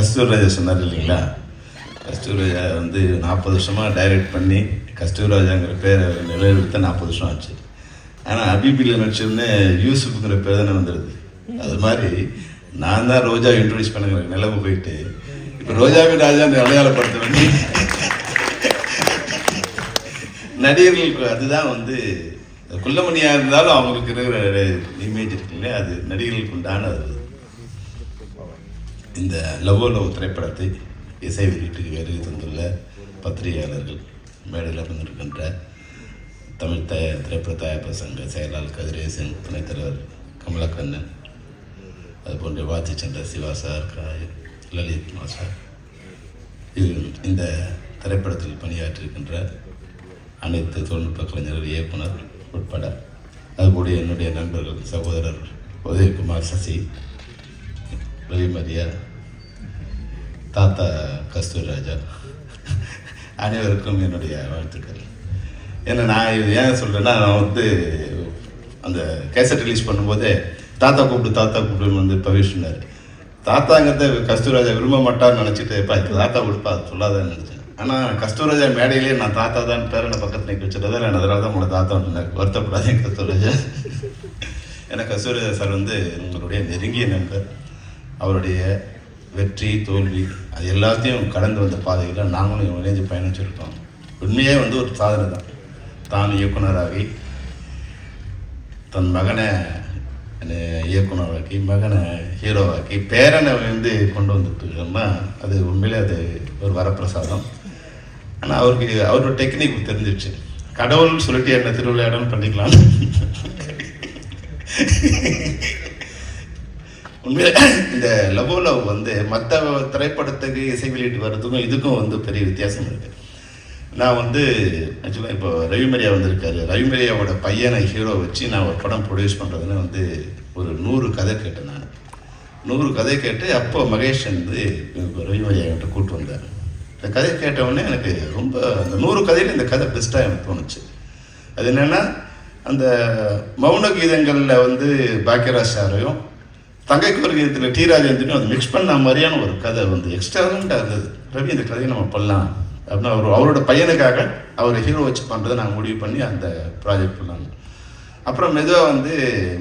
கஸ்தூர்ராஜா சொன்னார் இல்லைங்களா, கஸ்தூர்ராஜா வந்து 40 வருஷமாக டைரக்ட் பண்ணி கஸ்தூர்ராஜாங்கிற பேரை நிலைநிறுத்த 40 வருஷம் ஆச்சு. ஆனால் அபிபியில் நடிச்சோடனே யூசுஃபுங்கிற பேர் தானே வந்துடுது. அது மாதிரி நான் தான் ரோஜா இன்ட்ரடியூஸ் பண்ணுங்கிற நிலவு போயிட்டு இப்போ ரோஜாவின் ராஜான்னு அடையாளப்படுத்த வேண்டி நடிகர்களுக்கு அதுதான் வந்து குள்ளமணியாக இருந்தாலும் அவங்களுக்கு இருக்கிற இமேஜ் இருக்குல்லையா, அது நடிகர்களுக்கு உண்டான அது. இந்த லவ் திரைப்படத்தை இசை வெளியீட்டுக்கு வருகை தந்துள்ள பத்திரிகையாளர்கள், மேடையில் இருந்திருக்கின்ற தமிழ் திரைப்பட தயாரிப்பு சங்க செயலாளர் கதிரேசன், துணைத் தலைவர் கமலக்கண்ணன், அதுபோன்ற வாழ்த்து சென்ற சிவா சார், லலித் மாஸ்டர், இந்த திரைப்படத்தில் பணியாற்றிருக்கின்ற அனைத்து தொழில்நுட்ப கலைஞர்கள், இயக்குனர் உட்பட, அதுபோல என்னுடைய நண்பர்கள் சகோதரர் உதயகுமார், சசி, ரவிமரியா, தாத்தா கஸ்தூர்ராஜா, அனைவருக்கும் என்னுடைய வாழ்த்துக்கள். ஏன்னா நான் இது ஏன் சொல்கிறேன்னா, நான் வந்து அந்த கேசட் ரிலீஸ் பண்ணும்போதே தாத்தா கூப்பிடுன்னு வந்து பவிஷ்னார். தாத்தாங்கிறத கஸ்தூர்ராஜா விரும்ப மாட்டார்னு நினச்சிட்டு தாத்தா கொடுப்பா சொல்லாதான்னு நினச்சேன். ஆனால் கஸ்தூர்ராஜா மேடையிலே நான் தாத்தா தான் பேரனை பக்கத்தில் நிற்க வச்சுட்டதான் நான் அதனால தான் உங்களை தாத்தா வருத்தப்படாதேன் கஸ்தூர்ராஜா. ஏன்னா கஸ்தூர்ராஜா சார் வந்து உங்களுடைய நெருங்கிய நண்பர். அவருடைய வெற்றி தோல்வி அது எல்லாத்தையும் கடந்து வந்த பாதையில் நாங்களும் இணைஞ்சு பயணிச்சிருக்கோம். உண்மையே வந்து ஒரு சாதனை தான். தான் இயக்குனராகி தன் மகனை இயக்குனராக்கி, மகனை ஹீரோவாக்கி, பேரனை வந்து கொண்டு வந்துட்டுருக்கோம்னா அது உண்மையிலே அது ஒரு வரப்பிரசாதம். ஆனால் அவரோட டெக்னிக் தெரிஞ்சிடுச்சு. கடவுள்னு சொல்லிட்டு என்ன திருவிளையாடன்னு பண்ணிக்கலாம். உண்மையில இந்த லவ் வந்து மற்ற திரைப்படத்துக்கு இசை வெளியிட்டு வர்றதுக்கும் இதுக்கும் வந்து பெரிய வித்தியாசம் இருக்குது. நான் வந்து ஆக்சுவலாக இப்போ ரவிமரியா வந்திருக்காரு. ரவிமரியாவோட பையனை ஹீரோ வச்சு நான் ஒரு படம் ப்ரொடியூஸ் பண்ணுறதுன்னு வந்து ஒரு 100 கதை கேட்டேன். நான் 100 கதை கேட்டு அப்போ மகேஷ் வந்து ரவிமரியாவிட்ட கூப்பிட்டு வந்தார். இந்த கதை கேட்டவுடனே எனக்கு ரொம்ப அந்த 100 கதையில் இந்த கதை பெஸ்ட்டாக எனக்கு தோணுச்சு. அது என்னென்னா, அந்த மௌன கீதங்களில் வந்து பாக்கியராஜ் சாரையும் தங்கைக்கு ஒரு கீதத்தில் டி ராஜேந்திரனும் அது மிக்ஸ் பண்ண மாதிரியான ஒரு கதை வந்து எக்ஸ்ட்ராவெண்ட்டாக இருந்தது. ரவி இந்த கதையை நம்ம பண்ணலாம் அப்படின்னா அவரோட பையனுக்காக அவர் ஹீரோ வச்சு பண்ணுறதை நாங்கள் முடிவு பண்ணி அந்த ப்ராஜெக்ட் பண்ணாங்க. அப்புறம் மெதுவாக வந்து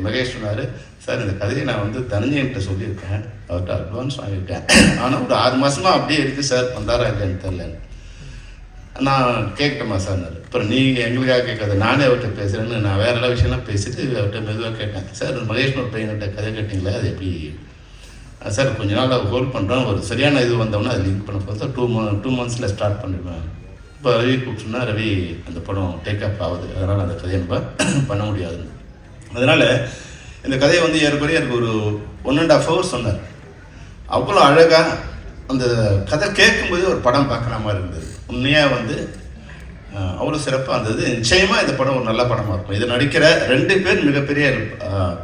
மகேஷ் சொன்னார், சார் இந்த கதையை நான் வந்து தனஞ்சயன்கிட்ட சொல்லியிருக்கேன், அவர்கிட்ட அட்வான்ஸ் வாங்கியிருக்கேன், ஆனால் ஒரு 6 மாதமாக அப்படியே இருக்குது சார், வந்தாரா இல்லைன்னு தெரிலன்னு. நான் கேட்கட்டுமா சார்னார். அப்புறம் நீங்கள் எங்களுக்காக கேட்காத, நானே அவர்கிட்ட பேசுகிறேன்னு நான் வேறு எல்லா விஷயம்லாம் பேசிட்டு அவர்கிட்ட மெதுவாக கேட்டேன். சார் மகேஷ் ஒரு பையன்கிட்ட கதை கேட்டிங்களே, அது எப்படி சார்? கொஞ்ச நாள் ஹோல்ட் பண்ணுறோம், ஒரு சரியான இது வந்தோம்னா அது லிங்க் பண்ண பார்த்தா 2 மந்த்ஸில் ஸ்டார்ட் பண்ணிடுவேன். இப்போ ரவி கூப்பிட்டுன்னா ரவி அந்த படம் டேக் அப் ஆகுது, அதனால் அந்த கதையை நம்ம பண்ண முடியாதுன்னு. அதனால் இந்த கதையை வந்து ஏற்கனவே எனக்கு ஒரு 1.5 hours சொன்னார். அவ்வளோ அழகாக அந்த கதை கேட்கும்போது ஒரு படம் பார்க்குற மாதிரி இருந்தது. உண்மையாக வந்து அவ்வளோ சிறப்பாக இருந்தது. நிச்சயமாக இந்த படம் ஒரு நல்ல படமாக இருக்கும். இதை நடிக்கிற 2 பேர் மிகப்பெரிய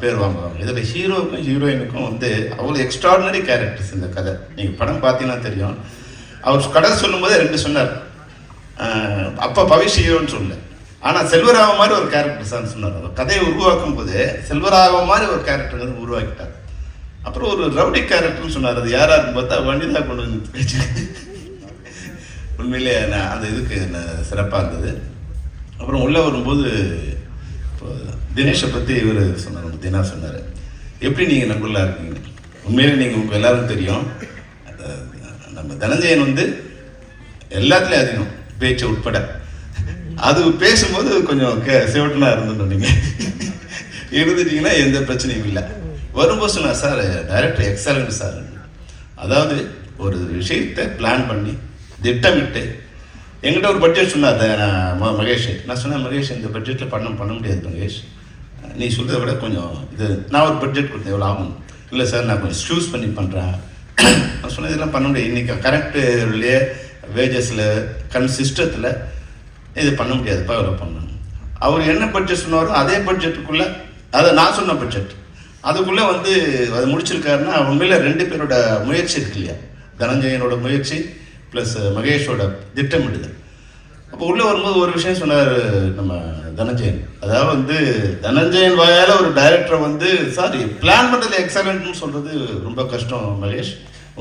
பேர் வாங்குவாங்க. இதில் ஹீரோவுக்கும் ஹீரோயினுக்கும் வந்து அவ்வளோ எக்ஸ்ட்ராடினரி கேரக்டர்ஸ் இந்த கதை. நீங்கள் படம் பார்த்தீங்கன்னா தெரியும். அவர் கதை சொல்லும்போதே 2 சொன்னார். அப்போ பவிஷ் ஹீரோன்னு சொல்லல, ஆனால் செல்வராக மாதிரி ஒரு கேரக்டர் தான் சொன்னார். அவர் கதையை உருவாக்கும் போது செல்வராக மாதிரி ஒரு கேரக்டர் வந்து உருவாக்கிட்டார். அப்புறம் ஒரு ரவுடி கேரக்டர்னு சொன்னார். அது யாராருன்னு பார்த்தா வண்டிதா கொண்டு வந்து பேச்சு. உண்மையிலே நான் அந்த இதுக்கு சிறப்பாக இருந்தது. அப்புறம் உள்ளே வரும்போது இப்போ தினேஷை பற்றி இவர் சொன்னார், தினா சொன்னார், எப்படி நீங்கள் நண்பர்களாக இருக்கீங்க? உண்மையிலே நீங்கள் உங்களுக்கு எல்லாரும் தெரியும், நம்ம தனஞ்சயன் வந்து எல்லாத்துலேயும் அதிகம் பேச்சு உட்பட. அது பேசும்போது கொஞ்சம் சிவட்டனாக இருந்துட்டோம். நீங்கள் இருந்துட்டீங்கன்னா எந்த பிரச்சனையும் இல்லை. வரும்போது சொன்னார், சார் டைரக்டர் எக்ஸலண்ட் சார். அதாவது ஒரு விஷயத்தை பிளான் பண்ணி திட்டமிட்டு என்கிட்ட ஒரு பட்ஜெட் சொன்னார் மகேஷ். நான் சொன்னேன், மகேஷ் இந்த பட்ஜெட்டில் பண்ண முடியாது மகேஷ், நீ சொல்கிறத விட கொஞ்சம் இது. நான் ஒரு பட்ஜெட் கொடுத்தேன், எவ்வளோ ஆகும்? இல்லை சார் நான் கொஞ்சம் சூஸ் பண்ணி பண்ணுறேன். நான் சொன்னேன், இதெல்லாம் பண்ண முடியாது, இன்றைக்கி கரெக்டுலேயே வேஜஸில் சிஸ்டத்தில் இது பண்ண முடியாதுப்பா, எவ்வளோ பண்ணணும். அவர் என்ன பட்ஜெட் சொன்னாரோ அதே பட்ஜெட்டுக்குள்ளே, அதை நான் சொன்ன பட்ஜெட் அதுக்குள்ளே வந்து அதை முடிச்சிருக்காருன்னா உண்மையில் 2 பேரோட முயற்சி இருக்கு இல்லையா, தனஞ்சயனோட முயற்சி ப்ளஸ் மகேஷோட திட்டமிடுதல். அப்போ உள்ளே வரும்போது ஒரு விஷயம் சொன்னார் நம்ம தனஞ்சயன். அதாவது வந்து தனஞ்சயன் வாயால் ஒரு டைரக்டரை வந்து பிளான் பண்ணுறது எக்ஸலண்ட்னு சொல்கிறது ரொம்ப கஷ்டம் மகேஷ்.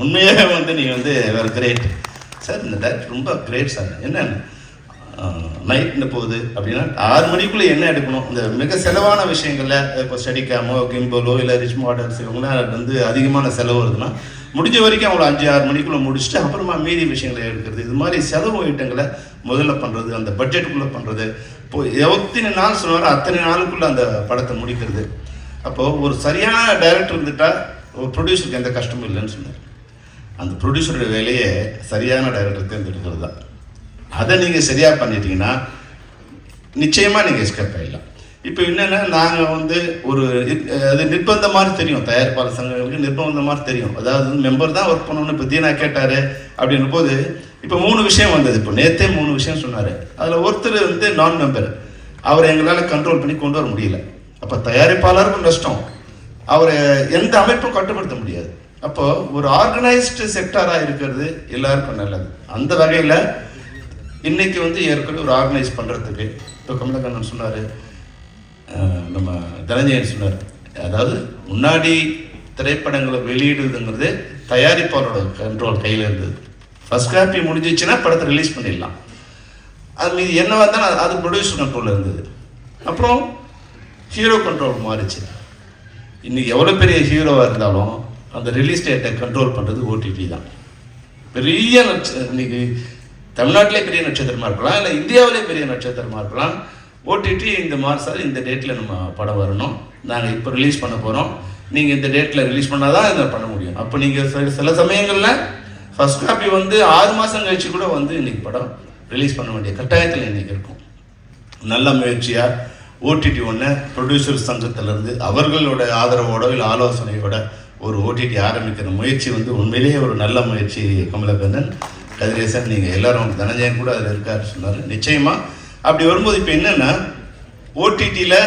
உண்மையாக வந்து நீங்கள் வந்து வேறு கிரேட் சார், இந்த டைரக்டர் ரொம்ப கிரேட் சார். என்ன நைட்னு போகுது அப்படின்னா 6 மணிக்குள்ளே என்ன எடுக்கணும், இந்த மிக செலவான விஷயங்களில் இப்போ ஸ்டடிக்காமோ கிம்போலோ இல்லை ரிச் மாடல்ஸ் இவங்களாம் வந்து அதிகமான செலவு வருதுன்னா முடிஞ்ச வரைக்கும் அவங்கள 5-6 மணிக்குள்ளே முடிச்சுட்டு அப்புறமா மீதி விஷயங்களை எடுக்கிறது. இது மாதிரி செலவு ஐட்டங்களை முதல்ல பண்ணுறது, அந்த பட்ஜெட்டுக்குள்ளே பண்ணுறது. இப்போ எத்தனை நாள் சொன்னாலும் அத்தனை நாளுக்குள்ளே அந்த படத்தை முடிக்கிறது. அப்போது ஒரு சரியான டைரக்டர் இருந்துட்டால் ஒரு ப்ரொடியூசருக்கு எந்த கஷ்டமும் இல்லைன்னு சொன்னார். அந்த ப்ரொடியூசருடைய வேலையை சரியான டைரக்டர் தேர்ந்தெடுக்கிறது தான். அதை நீங்கள் சரியாக பண்ணிட்டீங்கன்னா நிச்சயமாக நீங்கள் எஸ்கேப் ஆகிடலாம். இப்போ என்னென்னா நாங்கள் வந்து ஒரு அது நிர்பந்த மாதிரி தெரியும், தயாரிப்பாளர் சங்கங்களுக்கு நிர்பந்த மாதிரி தெரியும். அதாவது மெம்பர் தான் ஒர்க் பண்ணணும்னு இப்போ தீனா கேட்டார் அப்படின்ற போது இப்போ 3 விஷயம் வந்தது. இப்போ நேற்றே 3 விஷயம் சொன்னார். அதில் ஒருத்தர் வந்து நான் மெம்பர், அவரை எங்களால் கண்ட்ரோல் பண்ணி கொண்டு வர முடியல. அப்போ தயாரிப்பாளருக்கும் நஷ்டம், அவரை எந்த அமைப்பும் கட்டுப்படுத்த முடியாது. அப்போது ஒரு ஆர்கனைஸ்டு செக்டாராக இருக்கிறது எல்லாருக்கும் நல்லது. அந்த வகையில் இன்னைக்கு வந்து ஏற்கனவே ஒரு ஆர்கனைஸ் பண்ணுறதுக்கு இப்போ கமலக்கண்ணன் சொன்னார், நம்ம தனஞ்சயன் சொன்னார். அதாவது முன்னாடி திரைப்படங்களை வெளியிடுதுங்கிறது தயாரிப்பாளரோட கண்ட்ரோல் கையில் இருந்தது. ஃபர்ஸ்ட் காப்பி முடிஞ்சிச்சுன்னா படத்தை ரிலீஸ் பண்ணிடலாம். அது மீது என்னவா இருந்தாலும் அது ப்ரொடியூசர் கண்ட்ரோலில் இருந்தது. அப்புறம் ஹீரோ கண்ட்ரோல் மாறிச்சு. இன்னைக்கு எவ்வளோ பெரிய ஹீரோவாக இருந்தாலும் அந்த ரிலீஸ் டேட்டை கண்ட்ரோல் பண்ணுறது ஓடிடி தான். பெரிய இன்னைக்கு தமிழ்நாட்டிலே பெரிய நட்சத்திரமாக இருக்கலாம், இல்லை இந்தியாவிலே பெரிய நட்சத்திரமாக இருக்கலாம். ஓடிடி இந்த மாதம் இந்த டேட்டில் நம்ம படம் வரணும், நாங்கள் இப்போ ரிலீஸ் பண்ண போகிறோம், நீங்கள் இந்த டேட்டில் ரிலீஸ் பண்ணால் தான் இதை பண்ண முடியும். அப்போ நீங்கள் சில சமயங்களில் ஃபர்ஸ்ட் காப்பி வந்து 6 மாதம் கழிச்சு கூட வந்து இன்றைக்கி படம் ரிலீஸ் பண்ண வேண்டிய கட்டாயத்தில் இன்றைக்கி இருக்கும். நல்ல முயற்சியாக ஓடிடி ஒன்று ப்ரொடியூசர் சங்கத்திலேருந்து அவர்களோட ஆதரவோட இல்லை ஆலோசனையோட ஒரு ஓடிடி ஆரம்பிக்கிற முயற்சி வந்து உண்மையிலேயே ஒரு நல்ல முயற்சி. கமலக்கண்ணன், கதிரேசன், நீங்கள் எல்லாரும், தனஞ்சயன் கூட அதில் இருக்காரு சொன்னார். நிச்சயமாக அப்படி வரும்போது இப்போ என்னென்னா ஓடிடியில்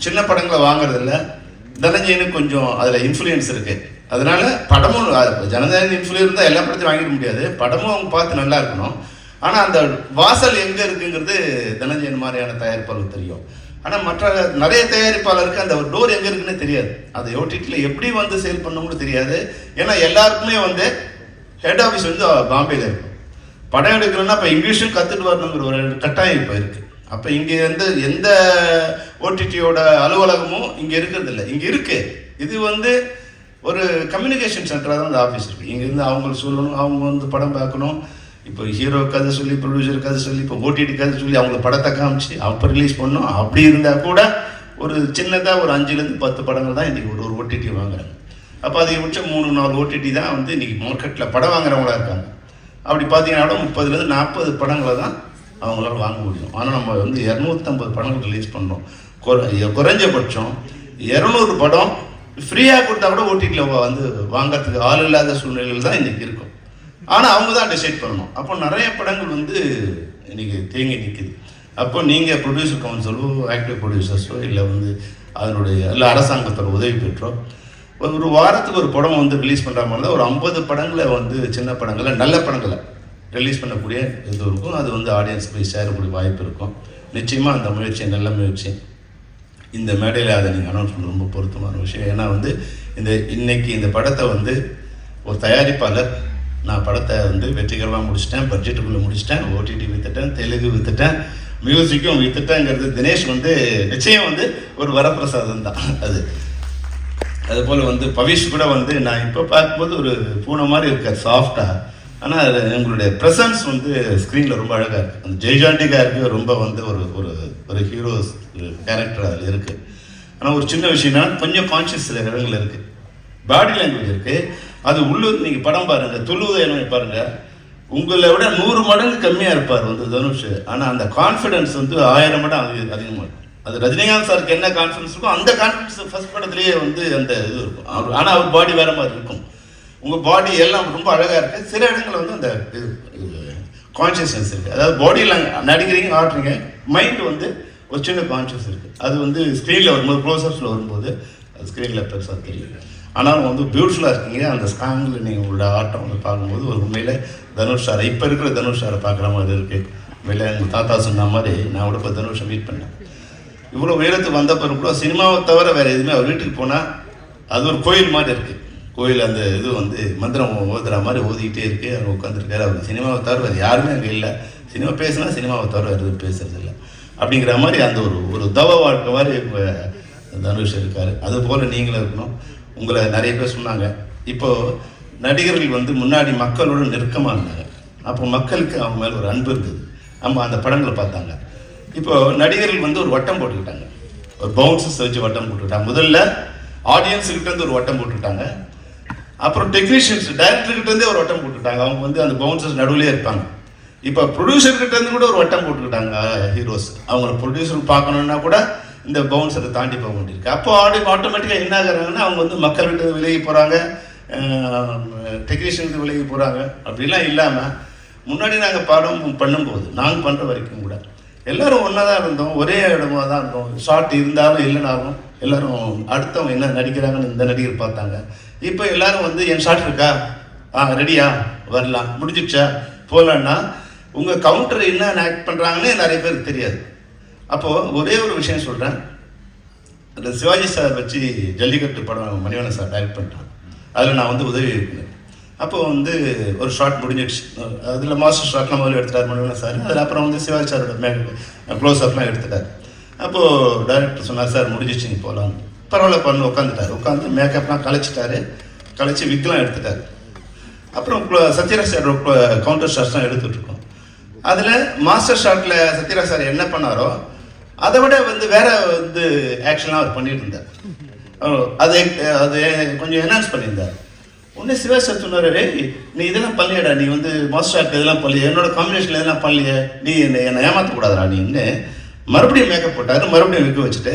சின்ன படங்களை வாங்குறதில்ல, தனஞ்சயனுக்கு கொஞ்சம் அதில் இன்ஃப்ளூயன்ஸ் இருக்குது. அதனால் படமும் ஜனநாயக இன்ஃப்ளூயன்ஸ் இருந்தால் எல்லா படத்தையும் வாங்கிட முடியாது, படமும் அவங்க பார்த்து நல்லா இருக்கணும். ஆனால் அந்த வாசல் எங்கே இருக்குங்கிறது தனஞ்சயன் மாதிரியான தயாரிப்பாளருக்கு தெரியும். ஆனால் மற்ற நிறைய தயாரிப்பாளருக்கு அந்த டோர் எங்கே இருக்குன்னு தெரியாது. அது ஓடிடியில் எப்படி வந்து சேல் பண்ணணும்னு தெரியாது. ஏன்னா எல்லாருக்குமே வந்து ஹெட் ஆஃபீஸ் வந்து பாம்பேயில் இருக்கும். படம் எடுக்கிறோன்னா இப்போ இங்கிலீஷும் கற்றுட்டு வரணுங்கிற ஒரு கட்டாயம் இப்போ இருக்குது. அப்போ இங்கே வந்து எந்த ஓடிடியோட அலுவலகமும் இங்கே இருக்கிறது இல்லை. இங்கே இருக்குது, இது வந்து ஒரு கம்யூனிகேஷன் சென்டராக தான் அந்த ஆஃபீஸ் இருக்குது. இங்கேருந்து அவங்களுக்கு சொல்லணும், அவங்க வந்து படம் பார்க்கணும். இப்போ ஹீரோ கதை சொல்லி, ப்ரொடியூசர் கதை சொல்லி, இப்போ ஓடிடி கதை சொல்லி அவங்கள படத்தை காமிச்சு அப்போ ரிலீஸ் பண்ணோம். அப்படி இருந்தால் கூட ஒரு சின்னதாக ஒரு 5லேருந்து 10 படங்கள் தான் இன்றைக்கி ஒரு ஓடிடி வாங்குறாங்க. அப்போ அதிகபட்சம் 3-4 ஓடிடி தான் வந்து இன்றைக்கி மார்க்கெட்டில் படம் வாங்குறவங்களா இருக்காங்க. அப்படி பார்த்தீங்கன்னா 30லேருந்து 40 படங்களை தான் அவங்களால வாங்க முடியும். ஆனால் நம்ம வந்து 250 படங்கள் ரிலீஸ் பண்ணுறோம். குறைஞ்சபட்சம் 200 படம் ஃப்ரீயாக கொடுத்தா கூட ஓடிடியில் வந்து வாங்கிறதுக்கு ஆள் இல்லாத சூழ்நிலைகள் தான் இன்றைக்கி இருக்கும். ஆனால் அவங்க தான் டிசைட் பண்ணணும். அப்போ நிறைய படங்கள் வந்து இன்றைக்கி தேங்கி நிற்குது. அப்போ நீங்கள் ப்ரொடியூசர் கவுன்சிலோ ஆக்டிவ் ப்ரொடியூசர்ஸோ இல்லை வந்து அதனுடைய இல்லை அரசாங்கத்தோட உதவி பெற்றோ ஒரு வாரத்துக்கு ஒரு படம் வந்து ரிலீஸ் பண்ணுற மாதிரி தான் ஒரு 50 படங்களை வந்து சின்ன படங்களை நல்ல படங்களை ரிலீஸ் பண்ணக்கூடிய இது இருக்கும். அது வந்து ஆடியன்ஸ் போய் சேரக்கூடிய வாய்ப்பு இருக்கும். நிச்சயமாக அந்த முயற்சி நல்ல முயற்சி. இந்த மேடையில் அதை நீங்கள் அனௌன்ஸ் பண்ண ரொம்ப பொருத்தமான விஷயம். ஏன்னா வந்து இன்னைக்கு இந்த படத்தை வந்து ஒரு தயாரிப்பாளர், நான் படத்தை வந்து வெற்றிகரமாக முடிச்சிட்டேன், பட்ஜெட்டுக்குள்ளே முடிச்சிட்டேன், ஓடிடி வித்துட்டேன், தெலுங்கு வித்துட்டேன், மியூசிக்கும் வித்துட்டேங்கிறது தினேஷ் வந்து நிச்சயம் வந்து ஒரு வரப்பிரசாதம் தான். அதுபோல் வந்து பவிஷ் கூட வந்து நான் இப்போ பார்க்கும்போது ஒரு பூனை மாதிரி இருக்கார் சாஃப்டாக. ஆனால் எங்களுடைய ப்ரெசன்ஸ் வந்து ஸ்க்ரீனில் ரொம்ப அழகாக இருக்குது. அந்த ஜெய்ஜாண்டிகாருக்கு ரொம்ப வந்து ஒரு ஒரு ஹீரோஸ் கேரக்டர் அதில் இருக்குது. ஆனால் ஒரு சின்ன விஷயம்னா கொஞ்சம் கான்ஷியஸ் இடங்கள் இருக்குது, பாடி லாங்குவேஜ் இருக்குது. அது உள்ளூர் நீங்கள் படம் பாருங்கள், துள்ளுவதை பாருங்கள், உங்களை விட 100 மடங்கு கம்மியாக இருப்பார் வந்து தனுஷ். ஆனால் அந்த கான்ஃபிடென்ஸ் வந்து 1000 மடங்கு அதிகமாக இருக்கும். அது ரஜினிகாந்த் சாருக்கு என்ன கான்ஃபிடன்ஸ் இருக்கும் அந்த கான்ஃபிடன்ஸ் ஃபர்ஸ்ட் படத்துலேயே வந்து அந்த இது இருக்கும். ஆனால் அவர் பாடி வேறு மாதிரி இருக்கும். உங்கள் பாடி எல்லாம் ரொம்ப அழகாக இருக்குது. சில இடங்களில் வந்து அந்த கான்ஷியஸ்னஸ் இருக்குது. அதாவது பாடியில் நடிக்கிறீங்க, ஆடுறீங்க, மைண்டு வந்து ஒரு சின்ன கான்ஷியஸ் இருக்குது. அது வந்து ஸ்க்ரீனில் வரும்போது, க்ளோஸ்அப்ஸில் வரும்போது அது ஸ்க்ரீனில் பெருசாக தெரியும். ஆனாலும் வந்து பியூட்டிஃபுல்லாக இருக்கீங்க. அந்த ஸ்காங்கில் நீங்கள் உங்களோட ஆட்டம் வந்து பார்க்கும்போது ஒரு உண்மையில் தனுஷ் சாரை, இப்போ இருக்கிற தனுஷ் சாரை பார்க்குற மாதிரி இருக்குது. உண்மையில் எங்கள் தாத்தா சொன்ன மாதிரி நான் கூட இப்போ தனுஷை மீட் பண்ணேன். இவ்வளோ உயரத்துக்கு வந்த பிறகு கூட சினிமாவை தவிர வேறு எதுவுமே அவர் வீட்டுக்கு போனால் அது ஒரு கோயில் மாதிரி இருக்குது. கோயில் அந்த இது வந்து மந்திரம் ஓதுற மாதிரி ஓதிக்கிட்டே இருக்கு. அவர் உட்காந்துருக்காரு. அவர் சினிமாவை தவிர வேறு யாருமே அங்கே இல்லை. சினிமா பேசுனா சினிமாவை தவிர வேறு எதுவும் பேசுறது இல்லை அப்படிங்கிற மாதிரி அந்த ஒரு தவ வாழ்க்கை மாதிரி தனுஷ் இருக்கார். அதுபோல் நீங்களும் இருக்கணும். உங்களை நிறைய பேர் சொன்னாங்க. இப்போது நடிகர்கள் வந்து முன்னாடி மக்களோட நெருக்கமாக இருந்தாங்க. அப்போ மக்களுக்கு அவங்க மேலே ஒரு அன்பு இருந்தது. நம்ம அந்த படங்களை பார்த்தாங்க. இப்போது நடிகர்கள் வந்து ஒரு வட்டம் போட்டுக்கிட்டாங்க. ஒரு பவுன்சஸ் வச்சு வட்டம் போட்டுக்கிட்டாங்க. முதல்ல ஆடியன்ஸுக்கிட்டேருந்து ஒரு வட்டம் போட்டுக்கிட்டாங்க. அப்புறம் டெக்னீஷியன்ஸ் டைரக்டர்கிட்டேருந்தே ஒரு வட்டம் போட்டுக்கிட்டாங்க. அவங்க வந்து அந்த பவுன்சஸ் நடுவிலே இருப்பாங்க. இப்போ ப்ரொடியூசர்கிட்டேருந்து கூட ஒரு வட்டம் போட்டுக்கிட்டாங்க ஹீரோஸ். அவங்கள ப்ரொடியூசர் பார்க்கணுன்னா கூட இந்த பவுன்சரை தாண்டி போக வேண்டியிருக்கு. அப்போ ஆட்டோமேட்டிக்காக என்ன ஆகுறாங்கன்னா அவங்க வந்து மக்கள்கிட்ட விலகி போகிறாங்க, டெக்னீஷியனுக்கு விலகி போகிறாங்க. அப்படிலாம் இல்லாமல் முன்னாடி நாங்கள் படம் பண்ணும்போது நாங்கள் பண்ணுற வரைக்கும் கூட எல்லோரும் ஒன்றா தான் இருந்தோம். ஒரே இடமா தான் இருந்தோம். ஷார்ட் இருந்தாலும் இல்லைனாலும் எல்லோரும் அடுத்தவங்க என்ன நடிக்கிறாங்கன்னு இந்த நடிகர் பார்த்தாங்க. இப்போ எல்லோரும் வந்து என் ஷார்ட் இருக்கா, ரெடியா, வரலாம், முடிஞ்சிடுச்சா, போகலான்னா உங்கள் கவுண்டர் என்ன ஆக்ட் பண்ணுறாங்கன்னு நிறைய பேருக்கு தெரியாது. அப்போது ஒரே ஒரு விஷயம் சொல்கிறேன். அந்த சிவாஜி சார் வச்சு ஜல்லிக்கட்டு படம் மணிவண்ணன் சார் டைரக்ட் பண்ணிட்டாங்க. அதில் நான் வந்து உதவி இருக்கிறேன். அப்போது வந்து ஒரு ஷார்ட் முடிஞ்சிடுச்சு. அதில் மாஸ்டர் ஷார்ட்லாம் முதல்ல எடுத்துட்டார் மணிவண்ணன் சார். அதில் அப்புறம் வந்து சிவாஜி சாரோட க்ளோஸ் அப்லாம் எடுத்துட்டார். அப்போது டைரக்டர் சொன்னார், சார் முடிஞ்சிடுச்சு போகலாம். பரவாயில்ல பண்ணு உட்காந்துட்டார். உட்காந்து மேக்கப்லாம் கழிச்சிட்டாரு. கழிச்சு விக்லாம் எடுத்துட்டார். அப்புறம் சத்யராஜ் சார் கவுண்டர் ஷாட்ஸ்லாம் எடுத்துகிட்ருக்கோம். அதில் மாஸ்டர் ஷாட்டில் சத்யராஜ் சார் என்ன பண்ணாரோ அதை விட வந்து வேற வந்து ஆக்ஷன்லாம் அவர் பண்ணிட்டு இருந்தார். அது கொஞ்சம் என்ஹான்ஸ் பண்ணியிருந்தார். உடனே சிவாஜி சார் சொன்னார், நீ இதெல்லாம் பண்ணியடா, நீ வந்து மாஸ்டர் ஷாட் இதெல்லாம் பண்ணலையே, என்னோட காம்பினேஷன் இதெல்லாம் பண்ணலையே, நீ என்னை ஏமாற்றக்கூடாதுடா நீன்னு மறுபடியும் மேக்கப் போட்டார். மறுபடியும் விற்க வச்சுட்டு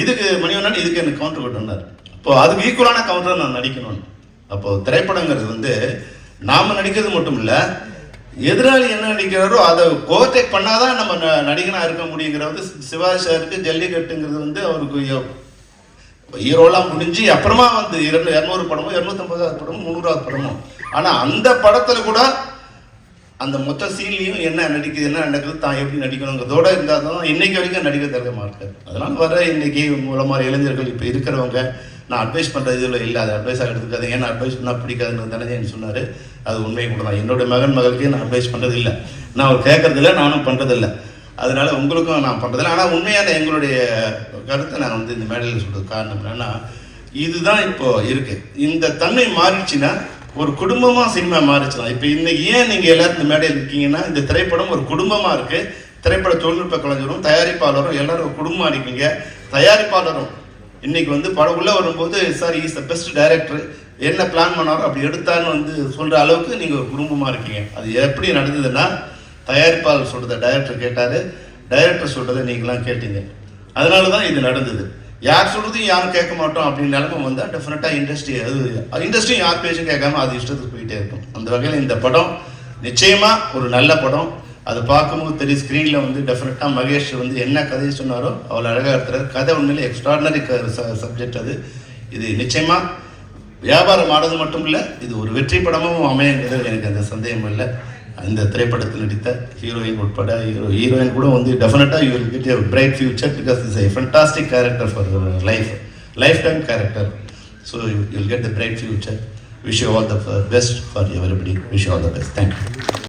இதுக்கு மணிவண்ணன் இதுக்கு எனக்கு கவுண்டர் கொண்டுனார். அப்போது அதுக்கு ஈக்குவலான கவுண்டரை நான் நடிக்கணும்னு. அப்போது திரைப்படங்கிறது வந்து நாம் நடிக்கிறது மட்டும் இல்லை, எதிராளி என்ன நடிக்கிறாரோ அதை ஓவர்டேக் பண்ணாதான் நம்ம நடிகனாக இருக்க முடியுங்கிறது. சிவாஜி சாருக்கு ஜல்லிக்கட்டுங்கிறது வந்து அவருக்கு ஹீரோலாம் முடிஞ்சு அப்புறமா வந்து 200 படமோ 250வது படமோ 300வது படமோ. ஆனால் அந்த படத்தில் கூட அந்த மொத்த சீன்லையும் என்ன நடிக்குது, என்ன நடக்குது, தான் எப்படி நடிக்கணுங்கிறதோட இருந்தால் தான் இன்னைக்கு வரைக்கும் நடிக்க தரமாக இருக்காது. அதனால் வர இன்னைக்கு மூலமாக இளைஞர்கள் இப்போ இருக்கிறவங்க நான் அட்வைஸ் பண்ணுறது இதில் இல்லை, அதை அட்வைஸாக எடுத்துக்காது. ஏன்னா அட்வைஸ் பண்ணால் பிடிக்காதுன்னு தனஞ்சயன் சொன்னார். அது உண்மை கூட தான். என்னோடய மகளுக்கே நான் அட்வைஸ் பண்ணுறது இல்லை, நான் அவர் கேட்கறதில்ல, நானும் பண்ணுறதில்லை. அதனால உங்களுக்கும் நான் பண்ணுறதில்லை. ஆனால் உண்மையான எங்களுடைய கருத்தை நான் வந்து இந்த மேடையில் சொல்கிறது காரணம் என்னன்னா, இதுதான் இப்போ இருக்குது. இந்த தன்மை மாறிடுச்சுன்னா ஒரு குடும்பமாக சினிமா மாறிச்சலாம். இப்போ இன்னைக்கு ஏன் நீங்கள் எல்லாரும் இந்த மேடையில் இருக்கீங்கன்னா, இந்த திரைப்படம் ஒரு குடும்பமாக இருக்குது. திரைப்பட தொழில்நுட்ப கலைஞரும் தயாரிப்பாளரும் எல்லாரும் ஒரு குடும்பமாக இருக்கீங்க. தயாரிப்பாளரும் இன்னைக்கு வந்து படம் உள்ளே வரும்போது sir is the best director, என்ன பிளான் பண்ணாரோ அப்படி எடுத்தான்னு வந்து சொல்கிற அளவுக்கு நீங்கள் ஒரு குடும்பமாக இருக்கீங்க. அது எப்படி நடந்ததுன்னா, தயாரிப்பாளர் சொல்கிறத டைரக்டர் கேட்டார், டைரக்டர் சொல்கிறத நீங்களாம் கேட்டீங்க. அதனால தான் இது நடந்தது. யார் சொல்கிறதையும் யாரும் கேட்க மாட்டோம் அப்படின்னு நிலைமை வந்தால் டெஃபினட்டாக இண்டஸ்ட்ரியும் யார் பேச்சும் கேட்காம அது இஷ்டத்துக்கு போயிட்டே இருக்கும். அந்த வகையில் இந்த படம் நிச்சயமாக ஒரு நல்ல படம். அதை பார்க்கும்போது தெரியும். ஸ்க்ரீனில் வந்து டெஃபினட்டாக மகேஷ் வந்து என்ன கதையை சொன்னாரோ அவ்வளோ அழகாக இருக்கிறார். கதை உண்மையிலே எக்ஸ்ட்ராடினரி சப்ஜெக்ட். இது நிச்சயமாக வியாபாரம் ஆனது மட்டும் இல்லை, இது ஒரு வெற்றி படமும் அமையங்கிறது எனக்கு அந்த சந்தேகம் இல்லை. இந்த திரைப்படத்தில் நடித்த ஹீரோயின் உட்பட ஹீரோயின் கூட வந்து டெஃபினட்டாக you will get a bright future because is a fantastic character for lifetime character. So you will get the bright future. Wish you all the best for everybody. Wish you all the best. Thank you.